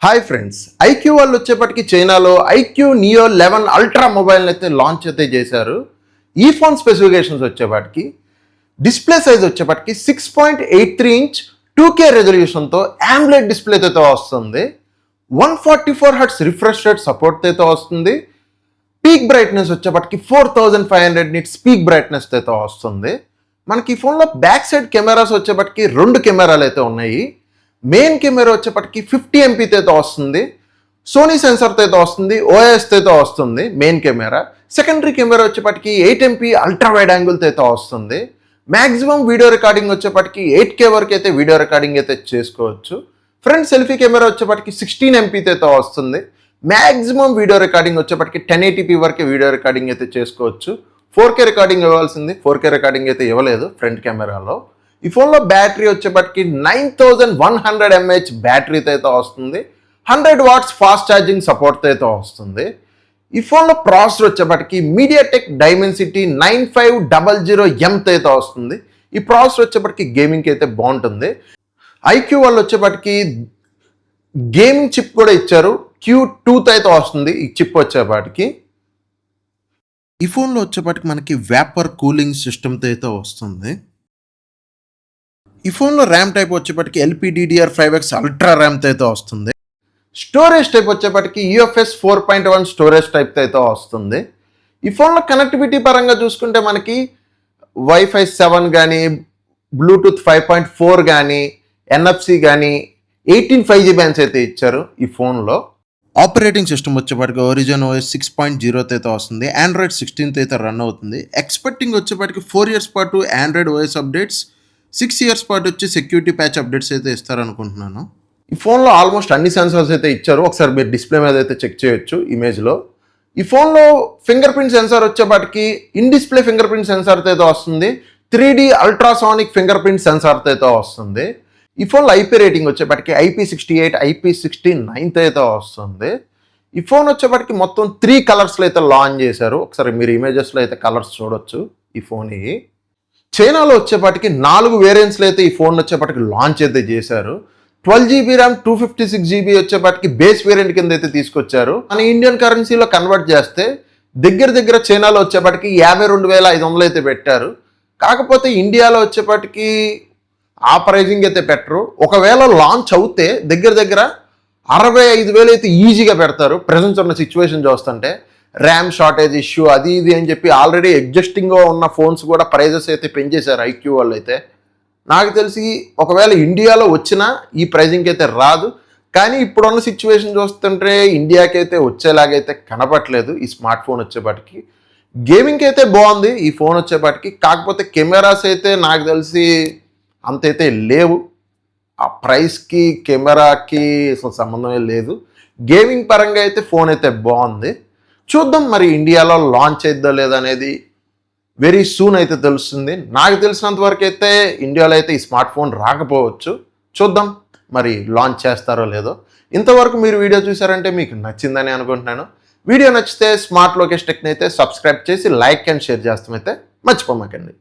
Hi friends, IQ వాళ్ళు వచ్చేప్పటికి చైనాలో ఐక్యూ నియో 11 అల్ట్రా మొబైల్ని అయితే లాంచ్ అయితే చేశారు. ఈ ఫోన్ స్పెసిఫికేషన్స్ వచ్చేప్పటికి డిస్ప్లే సైజ్ వచ్చేప్పటికి 6.83 ఇంచ్ 2K రెజల్యూషన్తో AMOLED డిస్ప్లేతో వస్తుంది. 144 హెర్ట్జ్ రిఫ్రెష్ రేట్ సపోర్ట్ అయితే వస్తుంది. పీక్ బ్రైట్నెస్ వచ్చేప్పటికి 4500 నిట్స్ పీక్ బ్రైట్నెస్ అయితే వస్తుంది. మనకి ఈ ఫోన్లో బ్యాక్ సైడ్ కెమెరాస్ వచ్చేప్పటికి 2 కెమెరాలు అయితే ఉన్నాయి. మెయిన్ కెమెరా వచ్చేప్పటికి 50 MP అయితే వస్తుంది. సోనీ సెన్సర్తో అయితే వస్తుంది, OIS అయితే వస్తుంది మెయిన్ కెమెరా. సెకండరీ కెమెరా వచ్చేప్పటికి 8 MP అల్ట్రా వైడ్ యాంగిల్తో అయితే వస్తుంది. మ్యాక్సిమం వీడియో రికార్డింగ్ వచ్చేప్పటికి 8K వరకు అయితే వీడియో రికార్డింగ్ అయితే చేసుకోవచ్చు. ఫ్రంట్ సెల్ఫీ కెమెరా వచ్చేప్పటికి 16 MP అయితే వస్తుంది. మ్యాక్సిమం వీడియో రికార్డింగ్ వచ్చేప్పటికి 1080p వరకే వీడియో రికార్డింగ్ అయితే చేసుకోవచ్చు. 4K రికార్డింగ్ ఇవ్వాల్సింది, 4K రికార్డింగ్ అయితే ఇవ్వలేదు ఫ్రంట్ కెమెరాలో. ఈ ఫోన్లో బ్యాటరీ వచ్చేప్పటికి 9100 mAh బ్యాటరీతో అయితే వస్తుంది. 100 వాట్స్ ఫాస్ట్ ఛార్జింగ్ సపోర్ట్తో అయితే వస్తుంది. ఈ ఫోన్లో ప్రాసెసర్ వచ్చేప్పటికి మీడియాటెక్ డైమెన్సిటీ 9500M అయితే వస్తుంది. ఈ ప్రాసెసర్ వచ్చేప్పటికి గేమింగ్కి అయితే బాగుంటుంది. ఐక్యూ వాళ్ళు వచ్చేప్పటికి గేమింగ్ చిప్ కూడా ఇచ్చారు. Q2తో అయితే వస్తుంది ఈ చిప్ వచ్చేప్పటికి. ఈ ఫోన్లో వచ్చేప్పటికి మనకి వేపర్ కూలింగ్ సిస్టమ్తో అయితే వస్తుంది. ఈ ఫోన్లో ర్యామ్ టైప్ వచ్చేప్పటికి LPDDR5X అల్ట్రా ర్యామ్తో అయితే వస్తుంది. స్టోరేజ్ టైప్ వచ్చేప్పటికి UFS 4.1 స్టోరేజ్ టైప్తో అయితే వస్తుంది. ఈ ఫోన్లో కనెక్టివిటీ పరంగా చూసుకుంటే మనకి Wi-Fi 7 కానీ, బ్లూటూత్ 5.4 కానీ, NFC కానీ 18 5G బ్యాండ్స్ అయితే ఇచ్చారు ఈ ఫోన్లో. ఆపరేటింగ్ సిస్టమ్ వచ్చేప్పటికి Origin OS 6.0 అయితే వస్తుంది. Android 16 అయితే రన్ అవుతుంది. ఎక్స్పెక్టింగ్ వచ్చేప్పటికి 4 years పాటు Android OS అప్డేట్స్, 6 years పాటు వచ్చి సెక్యూరిటీ ప్యాచ్ అప్డేట్స్ అయితే ఇస్తారనుకుంటున్నాను. ఈ ఫోన్లో ఆల్మోస్ట్ అన్ని సెన్సార్స్ అయితే ఇచ్చారు. ఒకసారి మీరు డిస్ప్లే మీద అయితే చెక్ చేయొచ్చు ఇమేజ్లో. ఈ ఫోన్లో ఫింగర్ ప్రింట్ సెన్సార్ వచ్చేప్పటికి ఇన్ డిస్ప్లే ఫింగర్ ప్రింట్ సెన్సార్తో అయితే వస్తుంది. 3D అల్ట్రాసానిక్ ఫింగర్ ప్రింట్ సెన్సార్తో అయితే వస్తుంది. ఈ ఫోన్లో IP రేటింగ్ వచ్చేప్పటికి IP68, IP69 అయితే వస్తుంది. ఈ ఫోన్ వచ్చేప్పటికి మొత్తం 3 కలర్స్లో అయితే లాంచ్ చేశారు. ఒకసారి మీరు ఇమేజెస్లో అయితే కలర్స్ చూడొచ్చు ఈ ఫోన్. చైనాలో వచ్చేప్పటికి 4 వేరియంట్స్లో అయితే ఈ ఫోన్ వచ్చేప్పటికి లాంచ్ అయితే చేశారు. 12GB ర్యామ్, 256GB వచ్చేప్పటికి బేస్ వేరియంట్ కింద అయితే తీసుకొచ్చారు. మన ఇండియన్ కరెన్సీలో కన్వర్ట్ చేస్తే దగ్గర చైనాలో వచ్చేప్పటికి 52,500 అయితే పెట్టారు. కాకపోతే ఇండియాలో వచ్చేప్పటికి ఆ ప్రైజింగ్ అయితే పెట్టరు. ఒకవేళ లాంచ్ అవుతే దగ్గర 65,000 అయితే ఈజీగా పెడతారు. ప్రెజెంట్ ఉన్న సిచ్యువేషన్ చూస్తుంటే ర్యామ్ షార్టేజ్ ఇష్యూ అది ఇది అని చెప్పి ఆల్రెడీ ఎగ్జిస్టింగ్గా ఉన్న ఫోన్స్ కూడా ప్రైజెస్ అయితే పెంచేశారు ఐక్యూ వాళ్ళు అయితే. నాకు తెలిసి ఒకవేళ ఇండియాలో వచ్చినా ఈ ప్రైజింగ్ అయితే రాదు. కానీ ఇప్పుడున్న సిచ్యువేషన్ చూస్తుంటే ఇండియాకి అయితే వచ్చేలాగైతే కనపట్లేదు ఈ స్మార్ట్ ఫోన్ వచ్చేప్పటికి. గేమింగ్కి అయితే బాగుంది ఈ ఫోన్ వచ్చేప్పటికి. కాకపోతే కెమెరాస్ అయితే నాకు తెలిసి అంతైతే లేవు. ఆ ప్రైస్కి కెమెరాకి అసలు సంబంధమే లేదు. గేమింగ్ పరంగా అయితే ఫోన్ అయితే బాగుంది. చూద్దాం మరి ఇండియాలో లాంచ్ అయిద్దో లేదా అనేది వెరీ సూన్ అయితే తెలుస్తుంది. నాకు తెలిసినంత వరకు అయితే ఇండియాలో అయితే ఈ స్మార్ట్ ఫోన్ రాకపోవచ్చు. చూద్దాం మరి లాంచ్ చేస్తారో లేదో. ఇంతవరకు మీరు వీడియో చూసారంటే మీకు నచ్చిందని అనుకుంటున్నాను. వీడియో నచ్చితే స్మార్ట్ లోకేష్ టెక్ని అయితే సబ్స్క్రైబ్ చేసి లైక్ అండ్ షేర్ చేస్తామైతే మర్చిపోమాకండి.